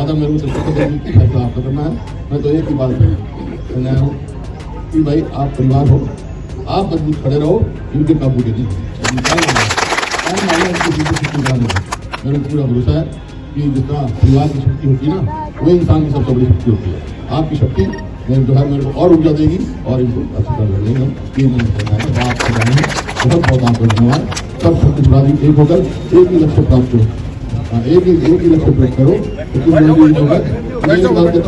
लिहाजा मेरे को फैसला आपका करना है। मैं तो एक ही बात कहना हूँ कि भाई आप परिवार हो, आप मजबूत खड़े रहो, इनके काबू के नहीं। मेरे को पूरा भरोसा है कि जितना परिवार की शक्ति होती है ना, वो इंसान की सबसे बड़ी शक्ति होती है। आपकी शक्ति जो है मेरे को और ऊर्जा देगी और इनको अच्छी तरह लड़ेंगे हम। ये नहीं कहना है, बहुत बहुत आपका धन्यवाद। सब शक्तिशाली एक होकर एक ही लक्ष्य प्राप्त करो, एक ही लक्ष्य प्राप्त करो।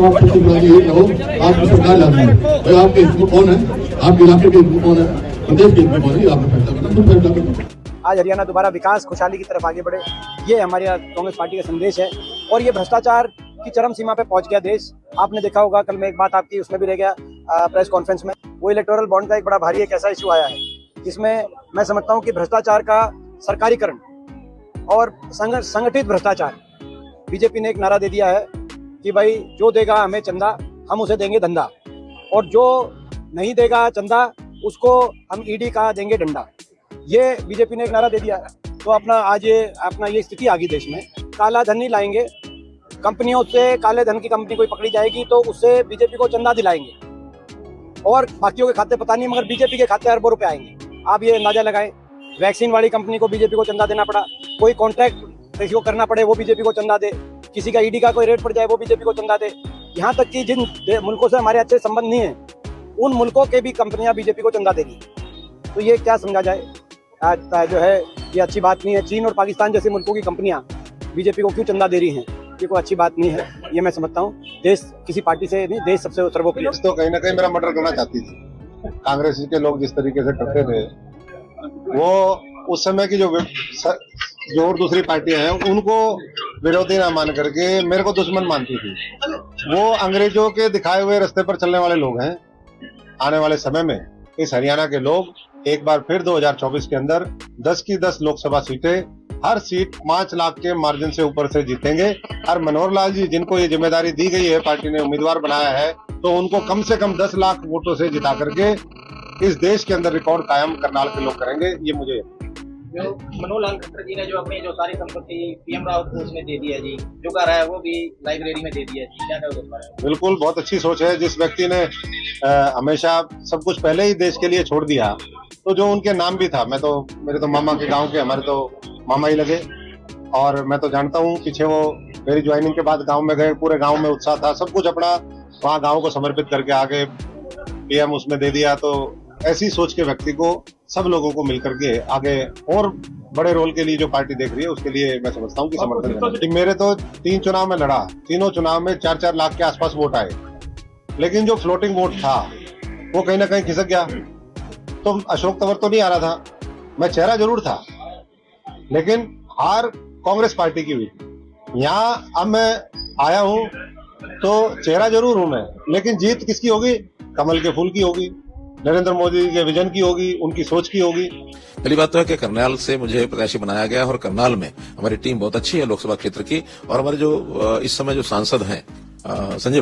आप शक्तिशाली एक रहो, आपकी सरकार लानी है। आपके हित में कौन है, आपके इलाके के हित में कौन है, प्रदेश के हित में कौन है, आपने फैसला करना, तुम फैसला करो। आज हरियाणा दोबारा विकास खुशहाली की तरफ आगे बढ़े, ये हमारे कांग्रेस पार्टी का संदेश है। और ये भ्रष्टाचार की चरम सीमा पे पहुंच गया देश। आपने देखा होगा, कल मैं एक बात आपकी उसमें भी रह गया प्रेस कॉन्फ्रेंस में, वो इलेक्टोरल बॉन्ड का एक बड़ा भारी एक ऐसा इशू आया है जिसमें मैं समझता हूं कि भ्रष्टाचार का सरकारीकरण और संगठित भ्रष्टाचार। बीजेपी ने एक नारा दे दिया है कि भाई जो देगा हमें चंदा हम उसे देंगे धंधा, और जो नहीं देगा चंदा उसको हम ईडी का देंगे डंडा। ये बीजेपी ने एक नारा दे दिया है। तो अपना ये स्थिति आ गई देश में। काला धन नहीं लाएंगे, कंपनियों से काले धन की कंपनी कोई पकड़ी जाएगी तो उससे बीजेपी को चंदा दिलाएंगे, और बाकियों के खाते पता नहीं, मगर बीजेपी के खाते अरबों रुपए आएंगे। आप ये अंदाजा लगाएं, वैक्सीन वाली कंपनी को बीजेपी को चंदा देना पड़ा, कोई कॉन्ट्रैक्ट किसी को करना पड़े वो बीजेपी को चंदा दे, किसी का ईडी का कोई रेट पड़ जाए वो बीजेपी को चंदा दे। यहाँ तक कि जिन मुल्कों से हमारे अच्छे संबंध नहीं है उन मुल्कों के भी कंपनियां बीजेपी को चंदा देगी। तो ये क्या समझा जाए, जो है ये अच्छी बात नहीं है। चीन और पाकिस्तान जैसे मुल्कों की कंपनियां बीजेपी को क्यों चंदा दे रही हैं, ये कोई अच्छी बात नहीं है। ये मैं समझता हूँ देश किसी पार्टी से नहीं, देश सबसे सर्वोपरि। तो कहीं ना कहीं मेरा मर्डर करना चाहती थी। कांग्रेस के लोग जिस तरीके से करते थे, वो उस समय की जो और दूसरी पार्टियां हैं उनको विरोधी ना मान करके मेरे को दुश्मन मानती थी। वो अंग्रेजों के दिखाए हुए रास्ते पर चलने वाले लोग हैं। आने वाले समय में इस हरियाणा के लोग एक बार फिर 2024 के अंदर 10 की 10 लोकसभा सीटें, हर सीट 5 लाख के मार्जिन से ऊपर से जीतेंगे। और मनोहर लाल जी, जिनको ये जिम्मेदारी दी गई है, पार्टी ने उम्मीदवार बनाया है, तो उनको कम से कम 10 लाख वोटों से जिता करके इस देश के अंदर रिकॉर्ड कायम करनाल के लोग करेंगे। ये मुझे जो मनोहर लाल खट्टर जी ने जो अपनी जो सारी संपत्ति पीएम रावत को उसने दे दिया जी, जो कर रहा है वो भी लाइब्रेरी में दे दिया जी, क्या कहोगे इस बारे में? बिल्कुल बहुत अच्छी सोच है। जिस व्यक्ति ने हमेशा सब कुछ पहले ही देश के लिए छोड़ दिया, तो जो उनके नाम भी था, मेरे तो मामा के गांव के, हमारे तो मामा ही लगे, और मैं तो जानता हूँ पीछे वो मेरी ज्वाइनिंग के बाद गांव में गए, पूरे गांव में उत्साह था, सब कुछ अपना वहाँ गांव को समर्पित करके आगे पीएम उसमें दे दिया। तो ऐसी सोच के व्यक्ति को सब लोगों को मिलकर के आगे और बड़े रोल के लिए जो पार्टी देख रही है उसके लिए मैं समझता हूँ कि समर्थन देना। मेरे तो 3 चुनाव में लड़ा, तीनों चुनाव में 4-4 लाख के आसपास वोट आए, लेकिन जो फ्लोटिंग वोट था वो कहीं ना कहीं खिसक गया। तो अशोक तंवर तो नहीं आ रहा था, मैं चेहरा जरूर था, लेकिन हार कांग्रेस पार्टी की हुई। यहाँ अब मैं आया हूँ तो चेहरा जरूर हूं मैं, लेकिन जीत किसकी होगी? कमल के फूल की होगी, नरेंद्र मोदी के विजन की होगी, उनकी सोच की होगी। पहली बात तो है कि करनाल से मुझे प्रत्याशी बनाया गया है और करनाल में हमारी टीम बहुत अच्छी है लोकसभा क्षेत्र की। और हमारे जो इस समय जो सांसद हैं संजय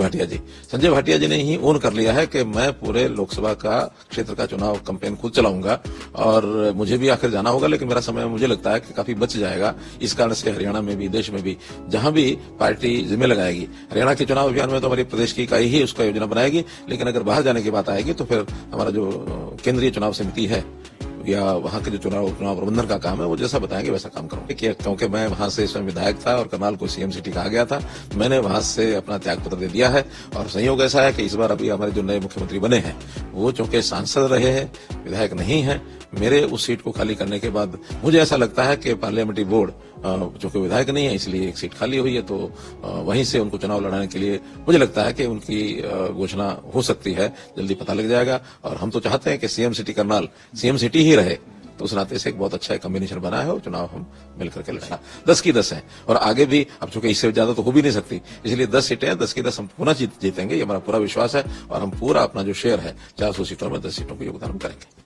भाटिया जी ने ही ओन कर लिया है कि मैं पूरे लोकसभा का क्षेत्र का चुनाव कैंपेन खुद चलाऊंगा, और मुझे भी आखिर जाना होगा, लेकिन मेरा समय मुझे लगता है कि काफी बच जाएगा। इस कारण से हरियाणा में भी, देश में भी, जहां भी पार्टी जिम्मे लगाएगी, हरियाणा के चुनाव अभियान में तो हमारी प्रदेश की इकाई ही उसका योजना बनाएगी, लेकिन अगर बाहर जाने की बात आएगी तो फिर हमारा जो केंद्रीय चुनाव समिति है या वहां के जो चुनाव प्रबंधन का काम है वो जैसा बताएंगे वैसा काम करूंगा। क्योंकि मैं वहां से स्वयं विधायक था और करनाल को सीएम सिटी कहा गया था, मैंने वहां से अपना त्याग पत्र दे दिया है। और संयोग ऐसा है कि इस बार अभी हमारे जो नए मुख्यमंत्री बने हैं वो चूंकि सांसद रहे हैं, विधायक नहीं है, मेरे उस सीट को खाली करने के बाद मुझे ऐसा लगता है कि पार्लियामेंट्री बोर्ड चूंकि विधायक नहीं है इसलिए एक सीट खाली हुई है, तो वहीं से उनको चुनाव लड़ाने के लिए मुझे लगता है कि उनकी घोषणा हो सकती है, जल्दी पता लग जाएगा। और हम तो चाहते हैं कि CM city Karnal CM city ही रहे, तो उस नाते से एक बहुत अच्छा कॉम्बिनेशन बना है और चुनाव हम मिलकर के लड़ना। 10 की 10 है और आगे भी, अब चूंकि इससे ज्यादा तो हो भी नहीं सकती, इसलिए 10 सीटें हैं, 10 की 10 हम पुनः जीतेंगे, ये हमारा पूरा विश्वास है। और हम पूरा अपना जो शेयर है 400 सीटों में 10 सीटों को योगदान करेंगे।